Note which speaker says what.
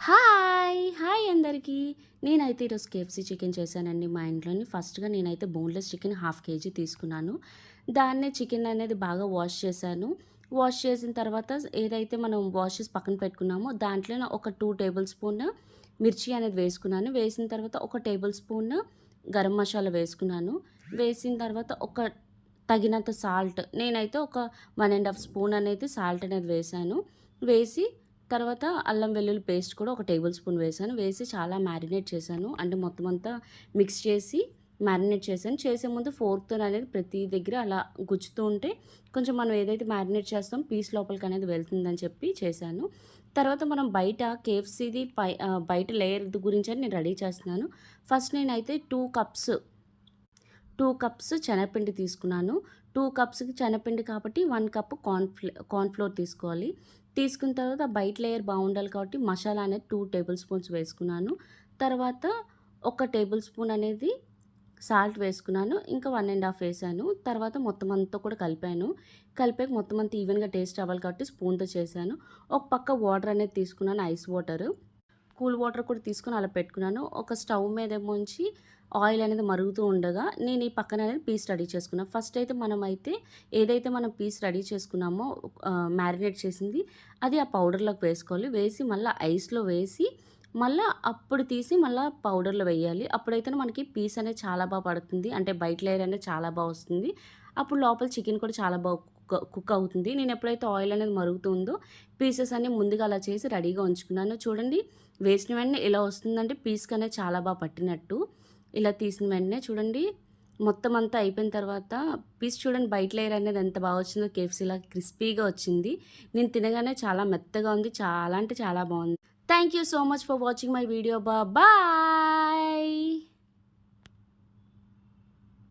Speaker 1: Hi అందరికీ. నేనైతే ఈరోజు కేఎఫ్‌సీ చికెన్ చేశానండి మా ఇంట్లోని. ఫస్ట్‌గా నేనైతే బోన్‌లెస్ చికెన్ హాఫ్ కేజీ తీసుకున్నాను. దాన్నే చికెన్ అనేది బాగా వాష్ చేశాను. వాష్ చేసిన తర్వాత ఏదైతే మనం వాష్ చేసి పక్కన పెట్టుకున్నామో దాంట్లోనే ఒక 2 టేబుల్ స్పూన్ మిర్చి అనేది వేసుకున్నాను. వేసిన తర్వాత ఒక టేబుల్ స్పూన్ గరం మసాలా వేసుకున్నాను. వేసిన తర్వాత ఒక తగినంత సాల్ట్ నేనైతే ఒక 1 ½ స్పూన్ అనేది సాల్ట్ అనేది వేశాను. వేసి తర్వాత అల్లం వెల్లుల్లి పేస్ట్ కూడా ఒక టేబుల్ స్పూన్ వేశాను. వేసి చాలా మ్యారినేట్ చేశాను. అంటే మొత్తం అంతా మిక్స్ చేసి మ్యారినేట్ చేశాను. చేసే ముందు ఫోర్క్‌తో అనేది ప్రతి దగ్గర అలా గుచ్చుతూ ఉంటే కొంచెం మనం ఏదైతే మ్యారినేట్ చేస్తామో పీస్ లోపలికి అనేది వెళ్తుందని చెప్పి చేశాను. తర్వాత మనం బయట కేఎఫ్‌సీది బయట లేయర్ గురించని నేను రెడీ చేస్తున్నాను. ఫస్ట్ నేనైతే 2 కప్స్ శనగపిండి తీసుకున్నాను. 2 కప్స్‌కి శనగపిండి కాబట్టి 1 కప్ కార్న్ ఫ్లోర్ తీసుకోవాలి. తీసుకున్న తర్వాత బయట లేయర్ బాగుండాలి కాబట్టి మసాలా అనేది 2 టేబుల్ స్పూన్స్ వేసుకున్నాను. తర్వాత ఒక టేబుల్ స్పూన్ అనేది సాల్ట్ వేసుకున్నాను. ఇంకా 1 ½ వేసాను. తర్వాత మొత్తం అంతా కూడా కలిపాను. కలిపాక మొత్తం అంతా ఈవెన్‌గా టేస్ట్ అవ్వాలి కాబట్టి స్పూన్‌తో చేశాను. ఒక పక్క వాటర్ అనేది తీసుకున్నాను, ఐస్ వాటర్. కూల్ వాటర్ కూడా తీసుకొని అలా పెట్టుకున్నాను. ఒక స్టవ్ మీదేమోంచి ఆయిల్ అనేది మరుగుతూ ఉండగా నేను ఈ పక్కన అనేది పీస్ రెడీ చేసుకున్నాను. ఫస్ట్ అయితే మనమైతే ఏదైతే మనం పీస్ రెడీ చేసుకున్నామో మ్యారినేట్ చేసింది అది ఆ పౌడర్‌లోకి వేసుకోవాలి. వేసి మళ్ళా ఐస్‌లో వేసి మళ్ళా అప్పుడు తీసి మళ్ళా పౌడర్‌లో వేయాలి. అప్పుడైతేనే మనకి పీస్ అనేది చాలా పడుతుంది. అంటే బయట లేయర్ అనేది చాలా వస్తుంది. అప్పుడు లోపల చికెన్ కూడా చాలా కుక్ అవుతుంది. నేను ఎప్పుడైతే ఆయిల్ అనేది మరుగుతుందో పీసెస్ అన్నీ ముందుగా అలా చేసి రెడీగా ఉంచుకున్నాను. చూడండి వేసిన వెంటనే ఇలా వస్తుందంటే పీస్‌కనేది చాలా పట్టినట్టు. ఇలా తీసిన వెంటనే చూడండి మొత్తం అంతా అయిపోయిన తర్వాత పీస్ చూడండి బయట లేయర్ అనేది ఎంత బాగా వచ్చిందో కేఎఫ్‌సీలా క్రిస్పీగా వచ్చింది. నేను తినగానే చాలా మెత్తగా ఉంది. చాలా అంటే చాలా బాగుంది. Thank you so much for watching my video. Bye.